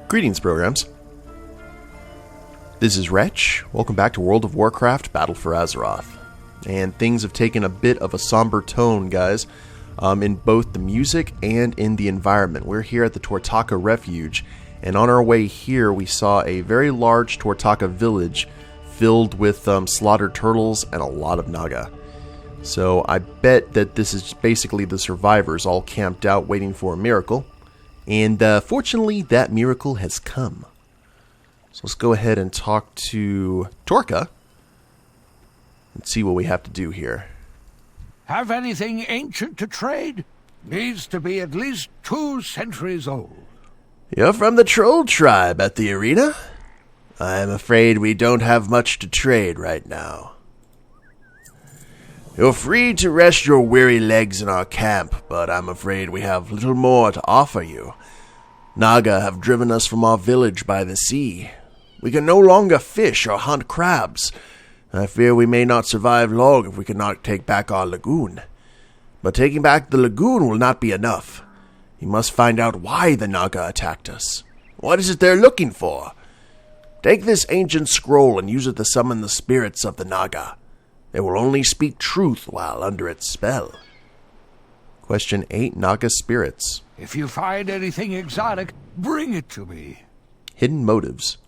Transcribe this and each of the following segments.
Greetings, programs. This is Wretch. Welcome back to World of Warcraft, Battle for Azeroth. And things have taken a bit of a somber tone, guys, in both the music and in the environment. We're here at the Tortollan refuge, and on our way here we saw a very large Tortollan village filled with slaughtered turtles and a lot of Naga. So I bet that this is basically the survivors all camped out waiting for a miracle. And fortunately, that miracle has come. So let's go ahead and talk to Torka and see what we have to do here. Have anything ancient to trade? Needs to be at least 2 centuries old. You're from the troll tribe at the arena? I'm afraid we don't have much to trade right now. You're free to rest your weary legs in our camp, but I'm afraid we have little more to offer you. Naga have driven us from our village by the sea. We can no longer fish or hunt crabs. I fear we may not survive long if we cannot take back our lagoon. But taking back the lagoon will not be enough. You must find out why the Naga attacked us. What is it they're looking for? Take this ancient scroll and use it to summon the spirits of the Naga. They will only speak truth while under its spell. Question 8, Naga spirits. If you find anything exotic, bring it to me. Hidden motives.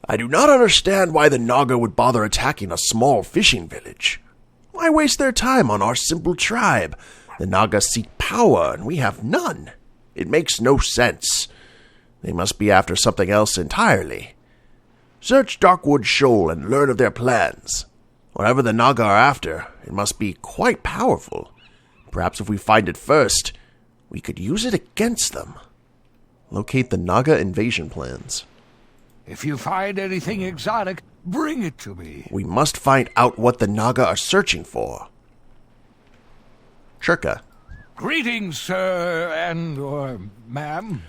I do not understand why the Naga would bother attacking a small fishing village. Why waste their time on our simple tribe? The Naga seek power, and we have none. It makes no sense. They must be after something else entirely. Search Darkwood Shoal and learn of their plans. Whatever the Naga are after, it must be quite powerful. Perhaps if we find it first, we could use it against them. Locate the Naga invasion plans. If you find anything exotic, bring it to me. We must find out what the Naga are searching for. Shurka. Greetings, sir, or ma'am.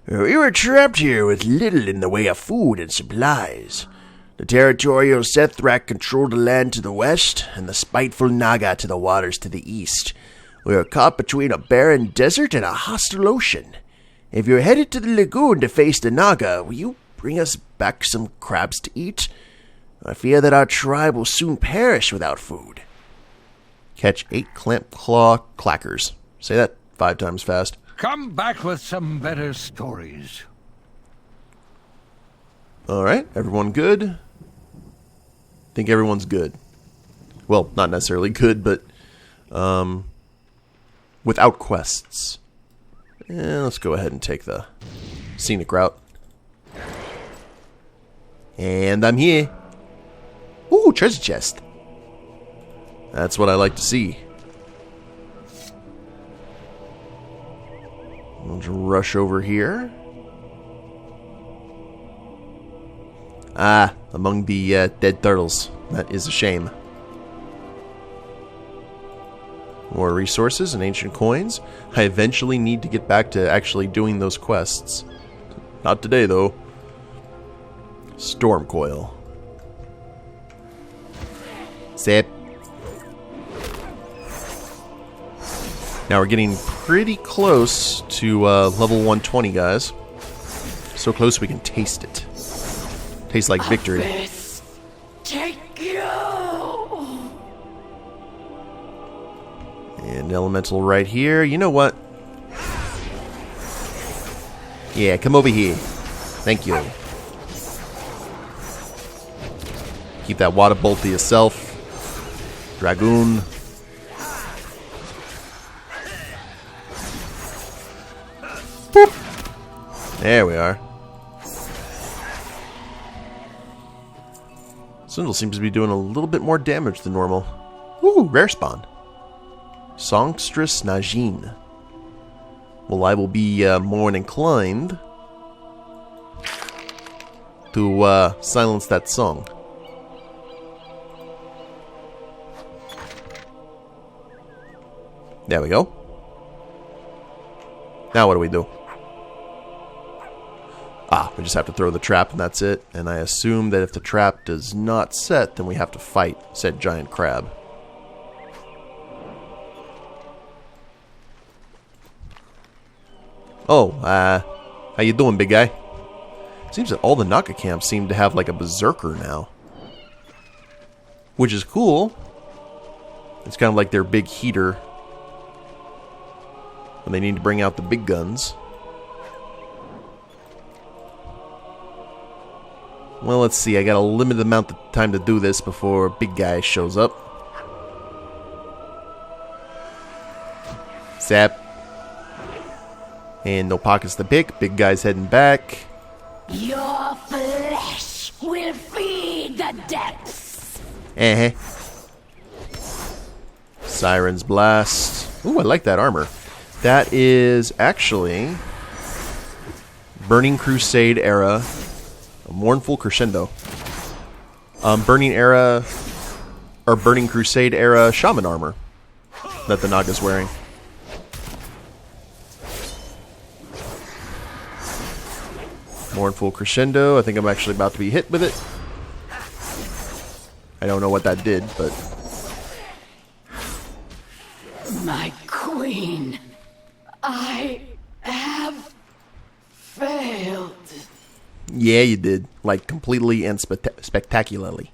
We were trapped here with little in the way of food and supplies. The territorial Sethrak control the land to the west, and the spiteful Naga to the waters to the east. We are caught between a barren desert and a hostile ocean. If you're headed to the lagoon to face the Naga, will you bring us back some crabs to eat? I fear that our tribe will soon perish without food. Catch 8 clamp claw clackers. Say that 5 times fast. Come back with some better stories. Alright, everyone good? Think everyone's good. Well, not necessarily good, but without quests. Let's go ahead and take the scenic route. And I'm here. Ooh, treasure chest. That's what I like to see. We'll just rush over here. Among the dead turtles. That is a shame. More resources and ancient coins. I eventually need to get back to actually doing those quests. Not today, though. Storm coil. Sip. Now we're getting pretty close to level 120, guys. So close we can taste it. Tastes like victory. Take you. And elemental right here. You know what? Yeah, come over here. Thank you. Keep that water bolt to yourself. Dragoon. Boop. There we are. Swindle seems to be doing a little bit more damage than normal. Ooh, rare spawn. Songstress Najin. Well, I will be more inclined to silence that song. There we go. Now what do we do? We just have to throw the trap and that's it. And I assume that if the trap does not set, then we have to fight said giant crab. Oh, How you doing, big guy? Seems that all the Naga camps seem to have like a berserker now. Which is cool. It's kind of like their big heater when they need to bring out the big guns. Well, let's see. I got a limited amount of time to do this before big guy shows up. Zap. And no pockets to pick. Big guy's heading back. Your flesh will feed the depths. Siren's Blast. Ooh, I like that armor. That is actually Burning Crusade era, a Mournful Crescendo. Burning era, or Burning Crusade era Shaman armor that the Naga's wearing. Mournful Crescendo. I think I'm actually about to be hit with it. I don't know what that did, but... My queen, I have failed. Yeah, you did. Like, completely and spectacularly.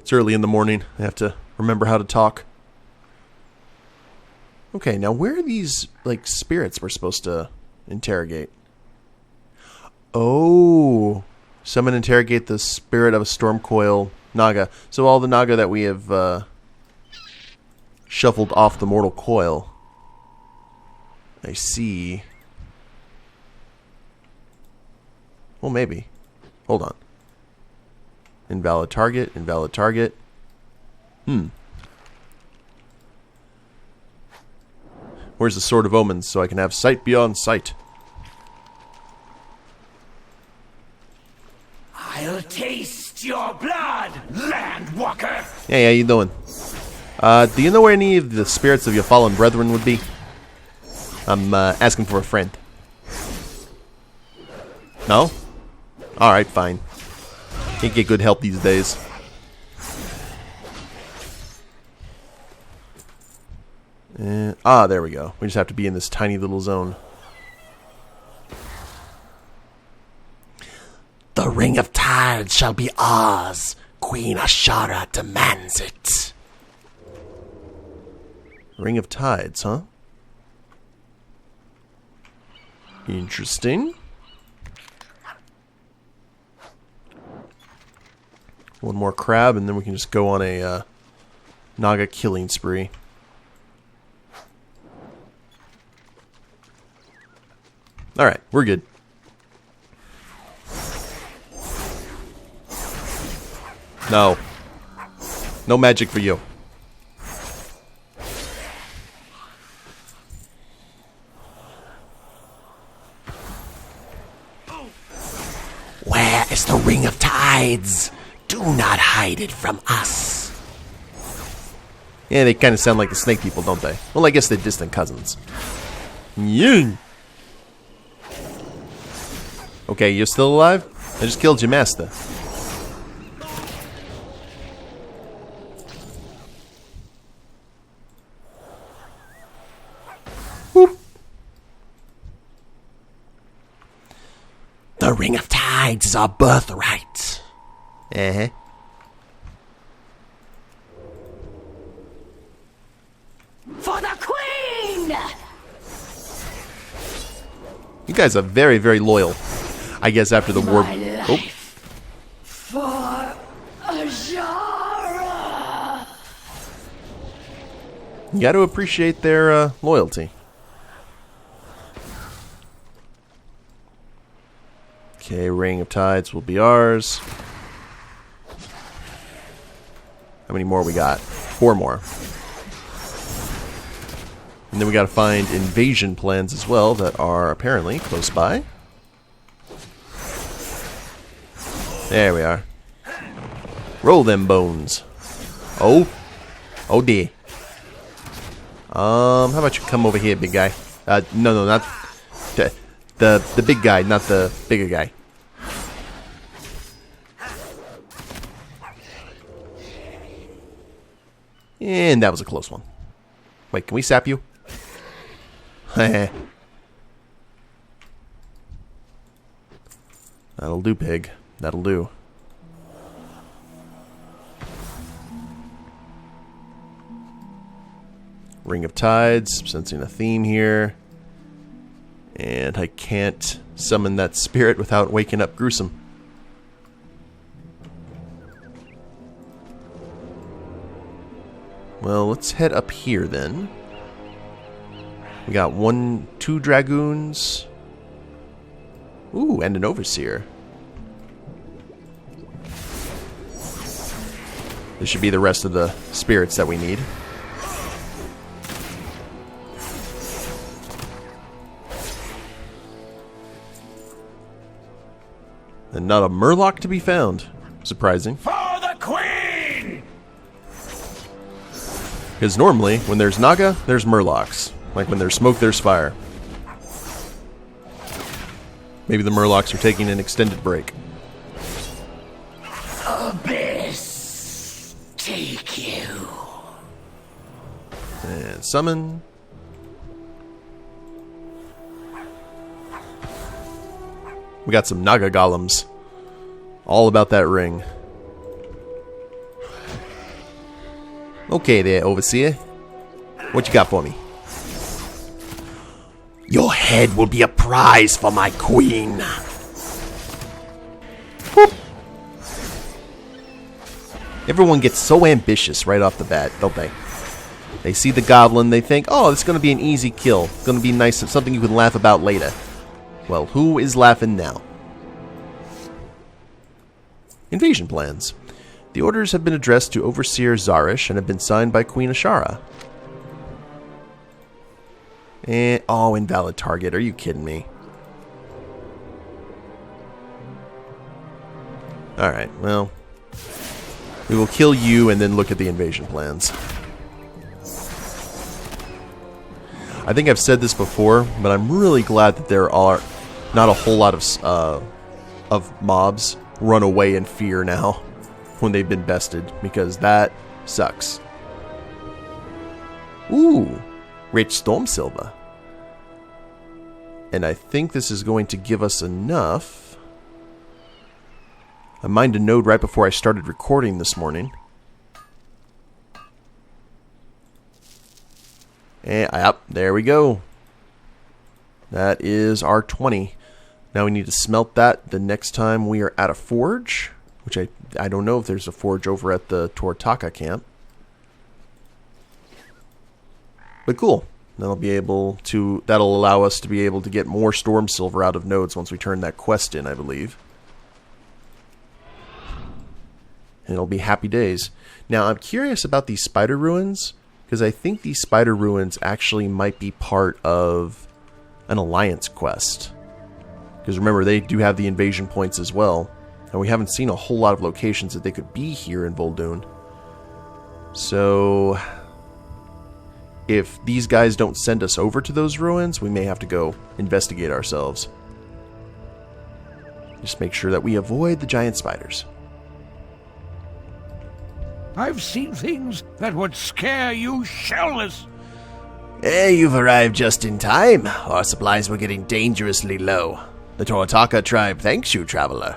It's early in the morning. I have to remember how to talk. Okay, now where are these, like, spirits we're supposed to interrogate? Oh... Summon and interrogate the spirit of a Stormcoil Naga. So all the Naga that we have shuffled off the Mortal Coil. I see. Well, maybe. Hold on. Invalid target, invalid target. Where's the Sword of Omens so I can have sight beyond sight? I'll taste your blood, Landwalker! Hey, how you doing? Do you know where any of the spirits of your fallen brethren would be? I'm asking for a friend. No? Alright, fine. Can't get good help these days. There we go. We just have to be in this tiny little zone. The Ring of Tides shall be ours. Queen Ashara demands it. Ring of Tides, huh? Interesting. One more crab, and then we can just go on a Naga killing spree. Alright, we're good. No. No magic for you. Where is the Ring of Tides? Do not hide it from us. Yeah, they kind of sound like the snake people, don't they? Well, I guess they're distant cousins. Ying! Okay, you're still alive? I just killed your master. Whoop. The Ring of Tides is our birthright. Uh-huh. For the queen! You guys are very, very loyal. I guess after the war... Oh. For Azara! You got to appreciate their loyalty. Okay, Ring of Tides will be ours. How many more we got? 4 more. And then we got to find invasion plans as well that are apparently close by. There we are. Roll them bones. Oh. Oh dear. How about you come over here, big guy? No, not the big guy, not the bigger guy. And that was a close one. Wait, can we sap you? That'll do, pig. That'll do. Ring of Tides, sensing a theme here. And I can't summon that spirit without waking up Gruesome. Well, let's head up here then. We got 2 dragoons. Ooh, and an overseer. This should be the rest of the spirits that we need. And not a murloc to be found. Surprising. For the Queen! Because normally, when there's Naga, there's murlocs. Like when there's smoke, there's fire. Maybe the murlocs are taking an extended break. Abyss, take you. And summon. We got some Naga golems. All about that ring. Okay there, Overseer. What you got for me? Your head will be a prize for my queen. Boop. Everyone gets so ambitious right off the bat, don't they? They see the goblin, they think, oh, it's going to be an easy kill. It's going to be nice, something you can laugh about later. Well, who is laughing now? Invasion plans. The orders have been addressed to Overseer Zarish and have been signed by Queen Ashara. And, oh, invalid target. Are you kidding me? Alright, well. We will kill you and then look at the invasion plans. I think I've said this before, but I'm really glad that there are not a whole lot of mobs run away in fear now when they've been bested, because that sucks. Ooh, rich storm silver. And I think this is going to give us enough. I mined a node right before I started recording this morning. And yep, there we go. That is our 20. Now we need to smelt that the next time we are at a forge, which I don't know if there's a forge over at the Tortollan camp. But cool. That'll allow us to be able to get more storm silver out of nodes once we turn that quest in, I believe. And it'll be happy days. Now I'm curious about these spider ruins, because I think these spider ruins actually might be part of an alliance quest. Because remember, they do have the invasion points as well. And we haven't seen a whole lot of locations that they could be here in Vol'dun. So if these guys don't send us over to those ruins, we may have to go investigate ourselves. Just make sure that we avoid the giant spiders. I've seen things that would scare you shellless. You've arrived just in time. Our supplies were getting dangerously low. The Tortollan tribe thanks you, traveler.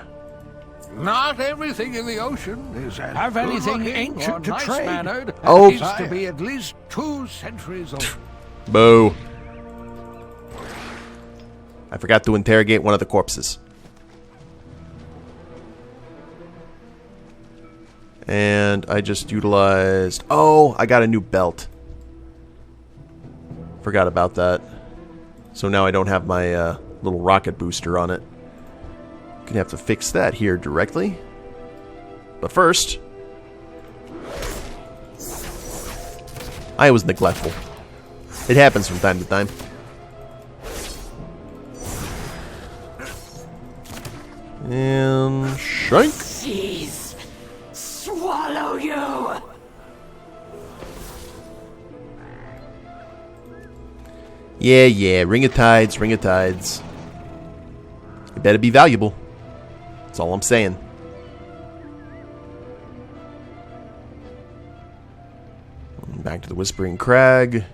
Not everything in the ocean is as have anything ancient to trade. Mannered. Oh, it needs to be at least 2 centuries old. Boo. I forgot to interrogate one of the corpses. And I just utilized... Oh, I got a new belt. Forgot about that. So now I don't have my little rocket booster on it. Gonna have to fix that here directly. But first... I was neglectful. It happens from time to time. And... shrink! Jeez. Swallow you! Yeah, Ring of Tides, Ring of Tides. It better be valuable. That's all I'm saying. Back to the Whispering Crag.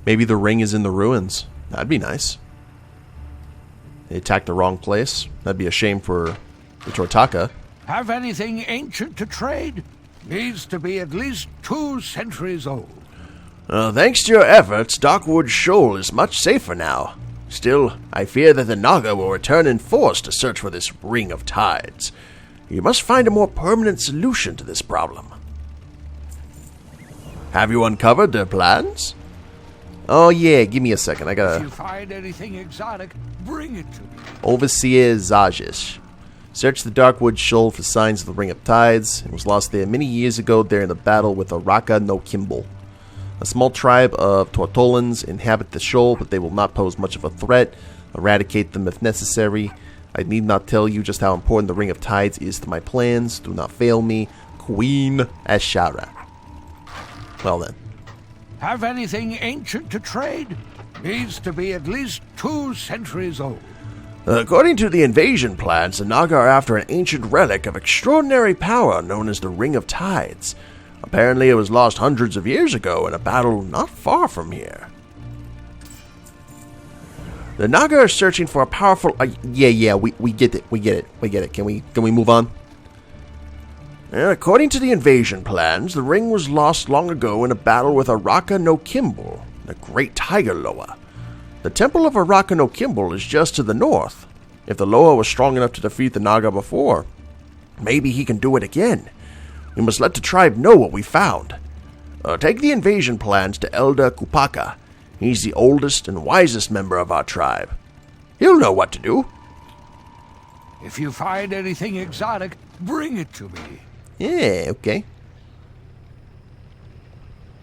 Maybe the ring is in the ruins. That'd be nice. They attacked the wrong place. That'd be a shame for the Tortollan. Have anything ancient to trade? Needs to be at least 2 centuries old. Thanks to your efforts, Darkwood Shoal is much safer now. Still, I fear that the Naga will return in force to search for this Ring of Tides. You must find a more permanent solution to this problem. Have you uncovered their plans? Oh yeah, give me a second. I If gotta... you find anything exotic, bring it to me. Overseer Zajish. Search the Darkwood Shoal for signs of the Ring of Tides. It was lost there many years ago during the battle with Araka no Kimball. A small tribe of Tortollans inhabit the shoal, but they will not pose much of a threat. Eradicate them if necessary. I need not tell you just how important the Ring of Tides is to my plans. Do not fail me. Queen Ashara. Well then. Have anything ancient to trade? Needs to be at least 2 centuries old. According to the invasion plans, the Naga are after an ancient relic of extraordinary power known as the Ring of Tides. Apparently it was lost hundreds of years ago in a battle not far from here. The Naga are searching for a powerful... Yeah, we get it. We get it. Can we move on? According to the invasion plans, the ring was lost long ago in a battle with Araka no Kimball, the great tiger Lowa. The temple of Araka no Kimball is just to the north. If the Lowa was strong enough to defeat the Naga before, maybe he can do it again. We must let the tribe know what we found. Take the invasion plans to Elder Kupaka. He's the oldest and wisest member of our tribe. He'll know what to do. If you find anything exotic, bring it to me. Yeah, okay.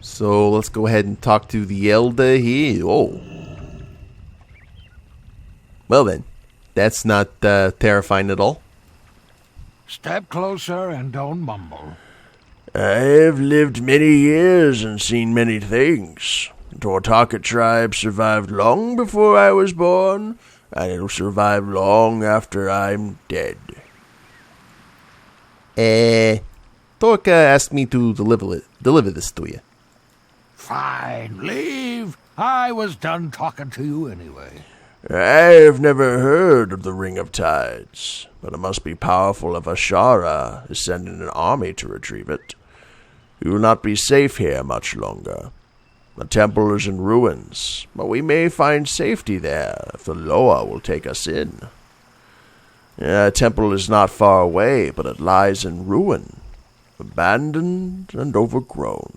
So let's go ahead and talk to the Elder here. Oh. Well then, that's not terrifying at all. Step closer and don't mumble. I've lived many years and seen many things. The Tortollan tribe survived long before I was born, and it'll survive long after I'm dead. Torka asked me to deliver this to you. Fine, leave. I was done talking to you anyway. I've never heard of the Ring of Tides, but it must be powerful if Ashara is sending an army to retrieve it. You will not be safe here much longer. The temple is in ruins, but we may find safety there if the Lowa will take us in. The temple is not far away, but it lies in ruin, abandoned and overgrown.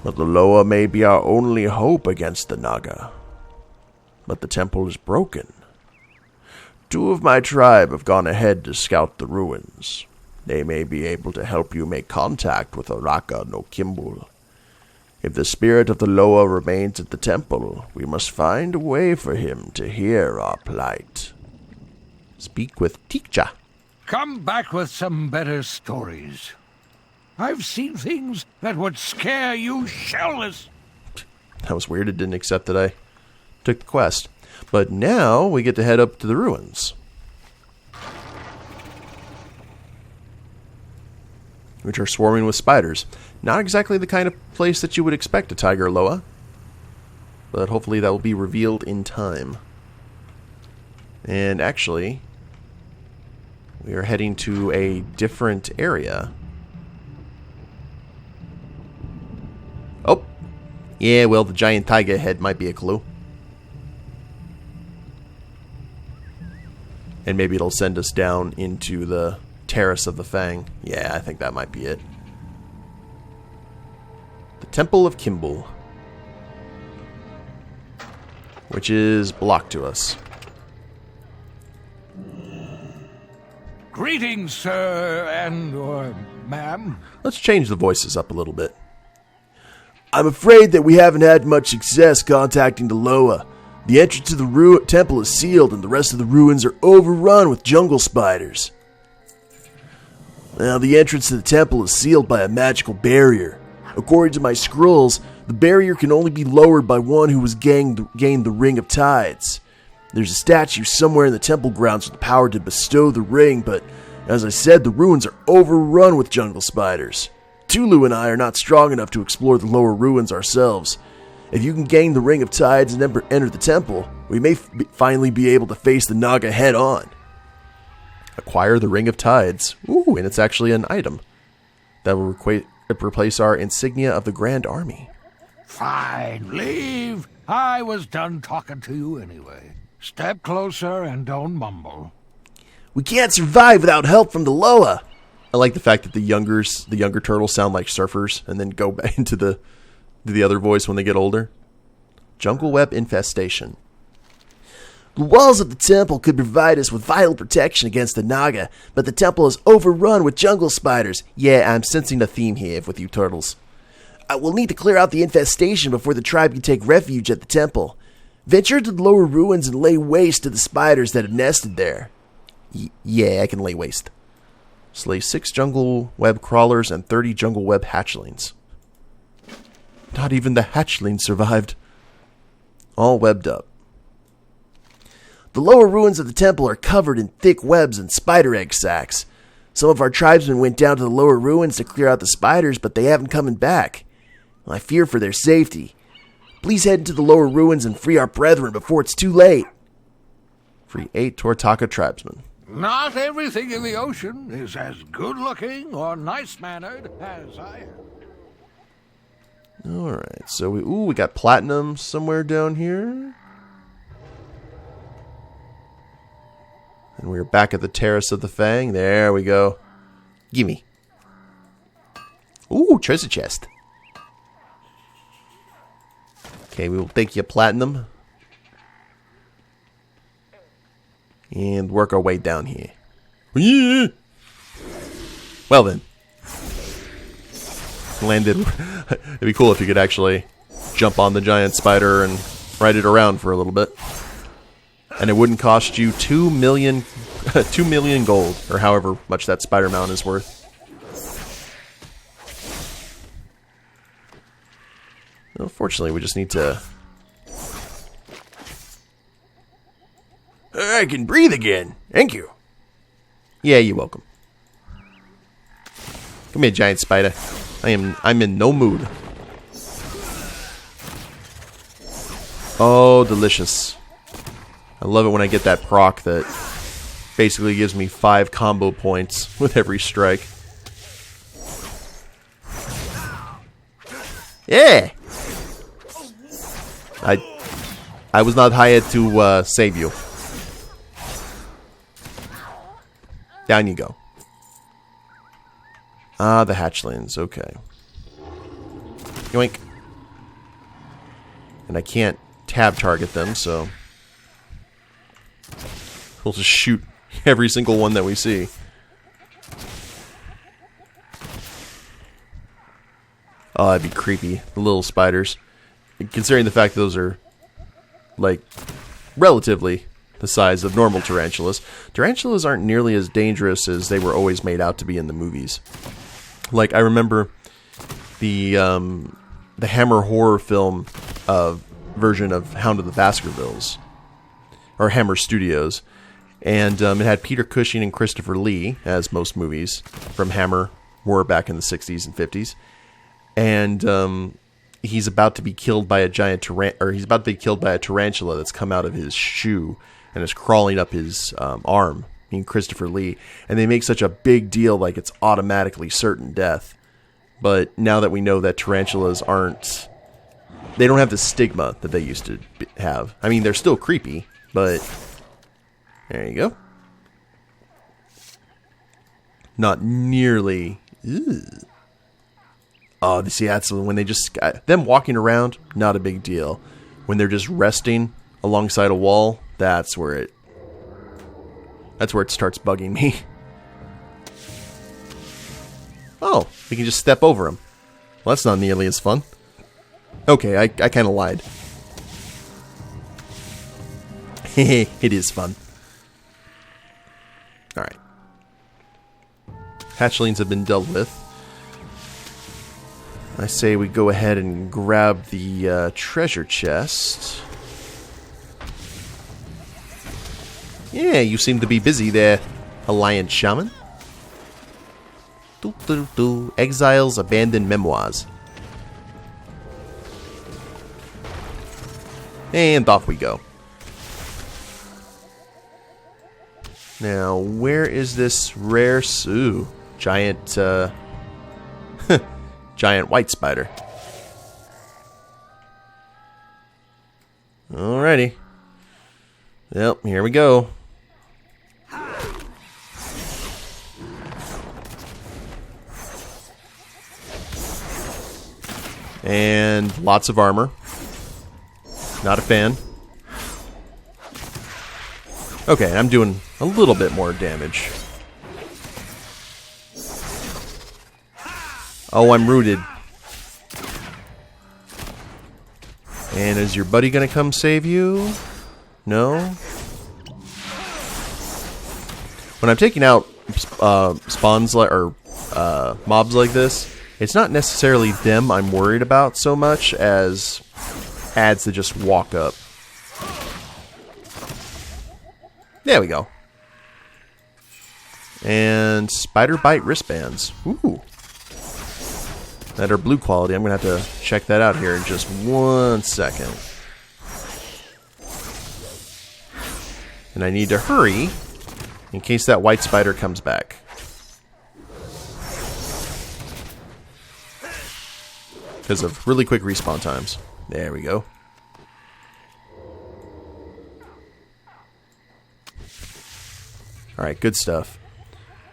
But the Lowa may be our only hope against the Naga. But the temple is broken. 2 of my tribe have gone ahead to scout the ruins. They may be able to help you make contact with Araka no Kimball. If the spirit of the Lowa remains at the temple, we must find a way for him to hear our plight. Speak with Tikcha. Come back with some better stories. I've seen things that would scare you shellless. That was weird. It didn't accept that I took the quest. But now we get to head up to the ruins, which are swarming with spiders. Not exactly the kind of place that you would expect a tiger Lowa, but hopefully that will be revealed in time. And actually, we are heading to a different area. Oh, yeah, well, the giant tiger head might be a clue. And maybe it'll send us down into the Terrace of the Fang. Yeah, I think that might be it. The Temple of Kimball, which is blocked to us. Greetings, sir, or ma'am. Let's change the voices up a little bit. I'm afraid that we haven't had much success contacting the Lowa. The entrance to the temple is sealed and the rest of the ruins are overrun with jungle spiders. Now, the entrance to the temple is sealed by a magical barrier. According to my scrolls, the barrier can only be lowered by one who has gained the Ring of Tides. There's a statue somewhere in the temple grounds with the power to bestow the ring, but as I said, the ruins are overrun with jungle spiders. Tulu and I are not strong enough to explore the lower ruins ourselves. If you can gain the Ring of Tides and enter the temple, we may finally be able to face the Naga head on. Acquire the Ring of Tides. Ooh, and it's actually an item that will replace our insignia of the Grand Army. Fine, leave. I was done talking to you anyway. Step closer and don't mumble. We can't survive without help from the Lowa. I like the fact that the younger turtles sound like surfers and then go back into the other voice when they get older. Jungle web infestation. The walls of the temple could provide us with vital protection against the Naga, but the temple is overrun with jungle spiders. Yeah, I'm sensing a theme here with you turtles. I will need to clear out the infestation before the tribe can take refuge at the temple. Venture to the lower ruins and lay waste to the spiders that have nested there. Yeah, I can lay waste. Slay 6 jungle web crawlers and 30 jungle web hatchlings. Not even the hatchlings survived. All webbed up. The lower ruins of the temple are covered in thick webs and spider egg sacs. Some of our tribesmen went down to the lower ruins to clear out the spiders, but they haven't come back. I fear for their safety. Please head into the lower ruins and free our brethren before it's too late. Free 8 Tortollan tribesmen. Not everything in the ocean is as good-looking or nice-mannered as I am. Alright, so we got platinum somewhere down here. And we're back at the Terrace of the Fang. There we go. Gimme. Ooh, treasure chest. Okay, we will take you platinum. And work our way down here. Yeah. Well then. Landed. It'd be cool if you could actually jump on the giant spider and ride it around for a little bit. And it wouldn't cost you 2 million gold, or however much that spider mount is worth. Unfortunately, we just need to... I can breathe again. Thank you. Yeah, you're welcome. Come here, giant spider. I'm in no mood. Oh, delicious. I love it when I get that proc that basically gives me 5 combo points with every strike. Yeah! I was not hired to save you. Down you go. Ah, the hatchlings. Okay. Yoink. And I can't tab target them, so... we'll just shoot every single one that we see. Oh, that'd be creepy. The little spiders. Considering the fact that those are, like, relatively the size of normal tarantulas. Tarantulas aren't nearly as dangerous as they were always made out to be in the movies. Like, I remember the Hammer horror film version of Hound of the Baskervilles. Or Hammer Studios. And it had Peter Cushing and Christopher Lee, as most movies from Hammer were back in the 60s and 50s. And he's about to be killed by a he's about to be killed by a tarantula that's come out of his shoe and is crawling up his arm, being Christopher Lee. And they make such a big deal like it's automatically certain death. But now that we know that tarantulas they don't have the stigma that they used to have. I mean, they're still creepy, but there you go. Not nearly. Ew. Oh, see, that's when they just... them walking around, not a big deal. When they're just resting alongside a wall, that's where it starts bugging me. Oh, we can just step over them. Well, that's not nearly as fun. Okay, I kind of lied. It is fun. Alright. Hatchlings have been dealt with. I say we go ahead and grab the treasure chest. Yeah, you seem to be busy there, Alliance Shaman. Exiles Abandoned Memoirs. And off we go. Now, where is this rare giant, giant white spider? Alrighty. Yep, here we go. And lots of armor. Not a fan. Okay, I'm doing a little bit more damage. Oh, I'm rooted. And is your buddy gonna come save you? No? When I'm taking out spawns or mobs like this, it's not necessarily them I'm worried about so much as ads that just walk up. There we go. And spider bite wristbands. Ooh. That are blue quality. I'm going to have to check that out here in just 1 second. And I need to hurry in case that white spider comes back. Because of really quick respawn times. There we go. Alright, good stuff.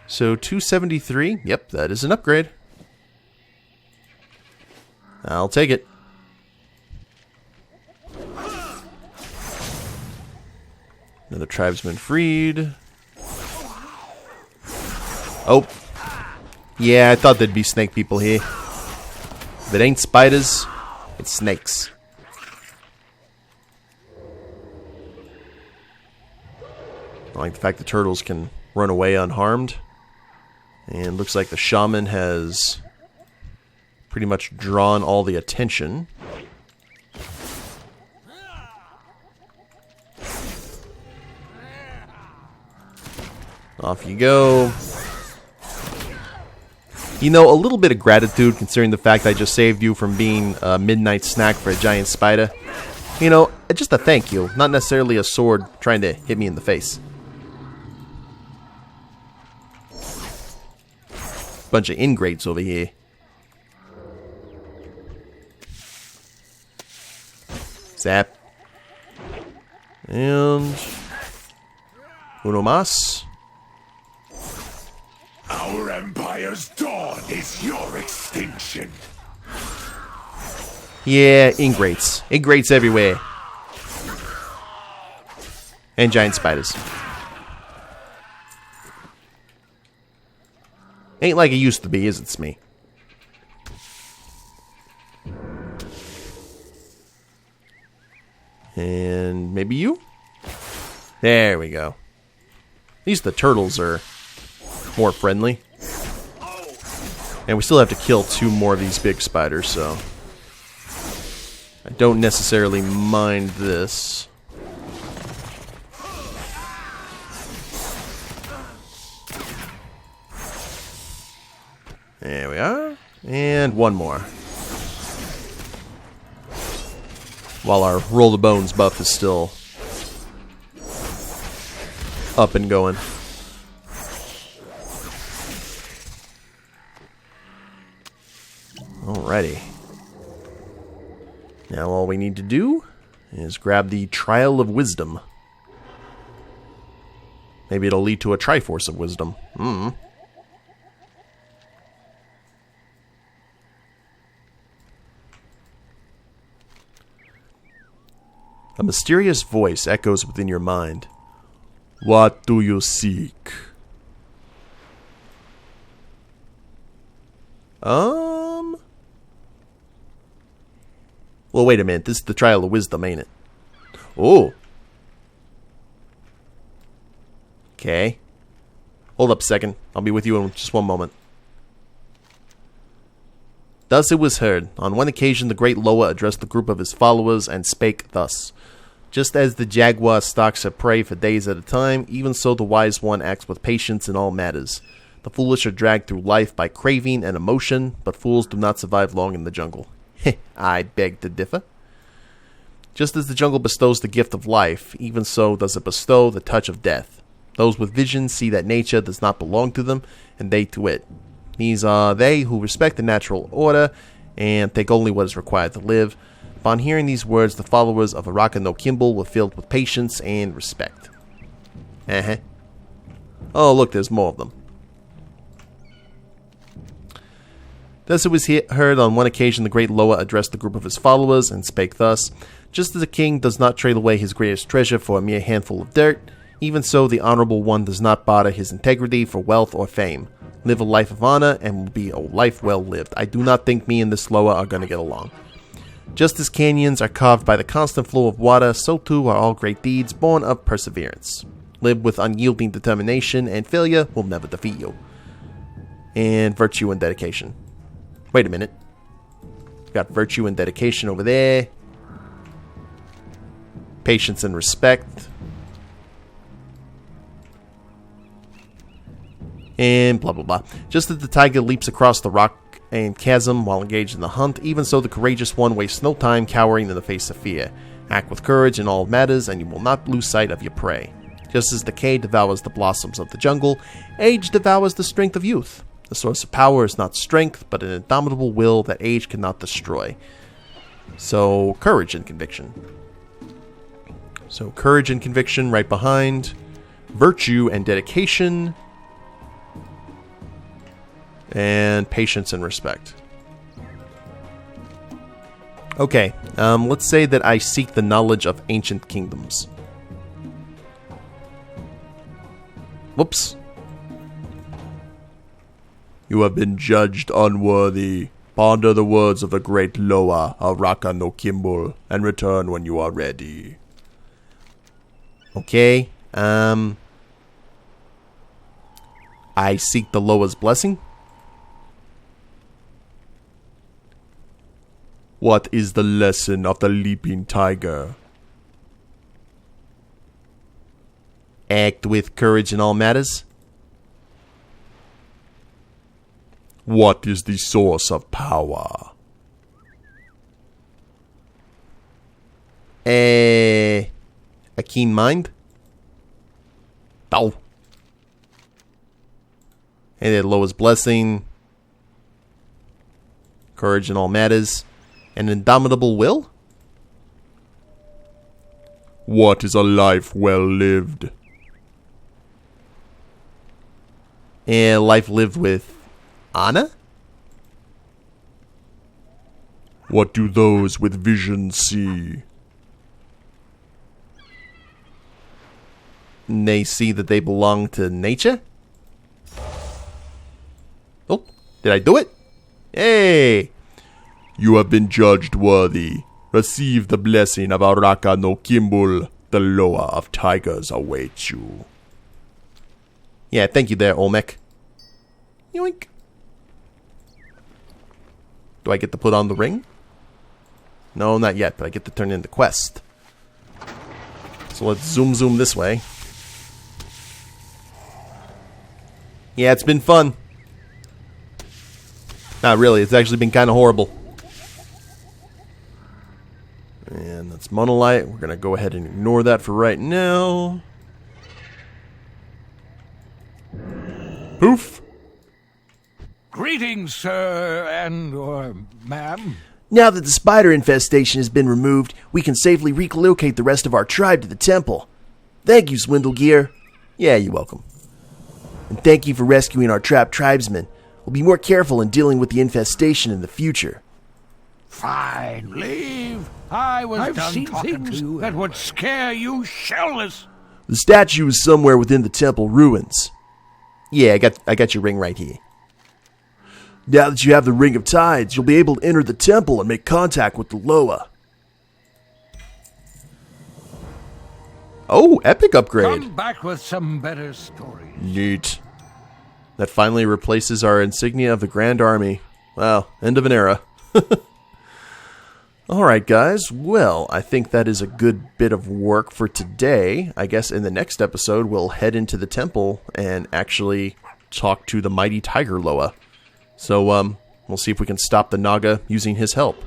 So 273. Yep, that is an upgrade. I'll take it. Another tribesman freed. Oh. Yeah, I thought there'd be snake people here. If it ain't spiders, it's snakes. I like the fact the turtles can run away unharmed. And looks like the shaman has pretty much drawn all the attention. Off you go. You know, a little bit of gratitude considering the fact I just saved you from being a midnight snack for a giant spider. You know, just a thank you, not necessarily a sword trying to hit me in the face. Bunch of ingrates over here. Zap. And uno más. Our empire's dawn is your extinction. Yeah, ingrates. Ingrates everywhere. And giant spiders. Ain't like it used to be, is it, Smee? And maybe you? There we go. At least the turtles are more friendly. And we still have to kill 2 more of these big spiders, so I don't necessarily mind this. There we are. And 1 more. While our Roll the Bones buff is still up and going. Alrighty. Now all we need to do is grab the Trial of Wisdom. Maybe it'll lead to a Triforce of Wisdom. A mysterious voice echoes within your mind. What do you seek? Well, wait a minute. This is the Trial of Wisdom, ain't it? Oh. Okay. Hold up a second. I'll be with you in just 1 moment. Thus it was heard. On one occasion the great Lowa addressed the group of his followers and spake thus. Just as the jaguar stalks her prey for days at a time, even so the wise one acts with patience in all matters. The foolish are dragged through life by craving and emotion, but fools do not survive long in the jungle. I beg to differ. Just as the jungle bestows the gift of life, even so does it bestow the touch of death. Those with vision see that nature does not belong to them, and they to it. These are they who respect the natural order and take only what is required to live. Upon hearing these words, the followers of Araka no Kimball were filled with patience and respect. Oh, look, there's more of them. Thus it was heard on one occasion the great Lowa addressed the group of his followers and spake thus: Just as a king does not trade away his greatest treasure for a mere handful of dirt, even so the honorable one does not barter his integrity for wealth or fame. Live a life of honor and will be a life well lived. I do not think me and this Lowa are going to get along. Just as canyons are carved by the constant flow of water, so too are all great deeds born of perseverance. Live with unyielding determination, and failure will never defeat you. And virtue and dedication. Wait a minute. Got virtue and dedication over there. Patience and respect. And blah blah blah. Just as the tiger leaps across the rock and chasm while engaged in the hunt, even so the courageous one wastes no time cowering in the face of fear. Act with courage in all matters, and you will not lose sight of your prey. Just as decay devours the blossoms of the jungle, age devours the strength of youth. The source of power is not strength, but an indomitable will that age cannot destroy. So, courage and conviction. So, courage and conviction right behind. Virtue and dedication. And patience and respect. Okay, let's say that I seek the knowledge of ancient kingdoms. Whoops. You have been judged unworthy. Ponder the words of the great Lowa, Araka no Kimball, and return when you are ready. Okay, I seek the Lowa's blessing. What is the lesson of the leaping tiger? Act with courage in all matters. What is the source of power? A keen mind. Oh. And then Lowa's blessing. Courage in all matters. An indomitable will? What is a life well lived? A life lived with honor? What do those with vision see? They see that they belong to nature? Oh, did I do it? Hey! You have been judged worthy. Receive the blessing of Araka no Kimball. The Lowa of tigers awaits you. Yeah, thank you there, Olmec. Yoink. Do I get to put on the ring? No, not yet, but I get to turn in the quest. So let's zoom this way. Yeah, it's been fun. Not really, it's actually been kind of horrible. And that's Monolite. We're going to go ahead and ignore that for right now. Poof. Greetings, sir, or ma'am. Now that the spider infestation has been removed, we can safely relocate the rest of our tribe to the temple. Thank you, Swindlegear. Yeah, you're welcome. And thank you for rescuing our trapped tribesmen. We'll be more careful in dealing with the infestation in the future. Fine, leave. I've seen things that would scare you shellless. The statue is somewhere within the temple ruins. Yeah, I got your ring right here. Now that you have the Ring of Tides, you'll be able to enter the temple and make contact with the Lowa. Oh, epic upgrade. Come back with some better stories. Neat. That finally replaces our insignia of the Grand Army. Well, end of an era. Alright guys, well, I think that is a good bit of work for today. I guess in the next episode we'll head into the temple and actually talk to the mighty Tiger Lowa. So, we'll see if we can stop the Naga using his help.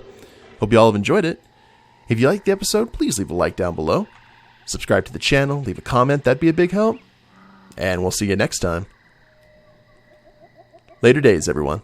Hope you all have enjoyed it. If you liked the episode, please leave a like down below. Subscribe to the channel, leave a comment, that'd be a big help. and we'll see you next time. Later days, everyone.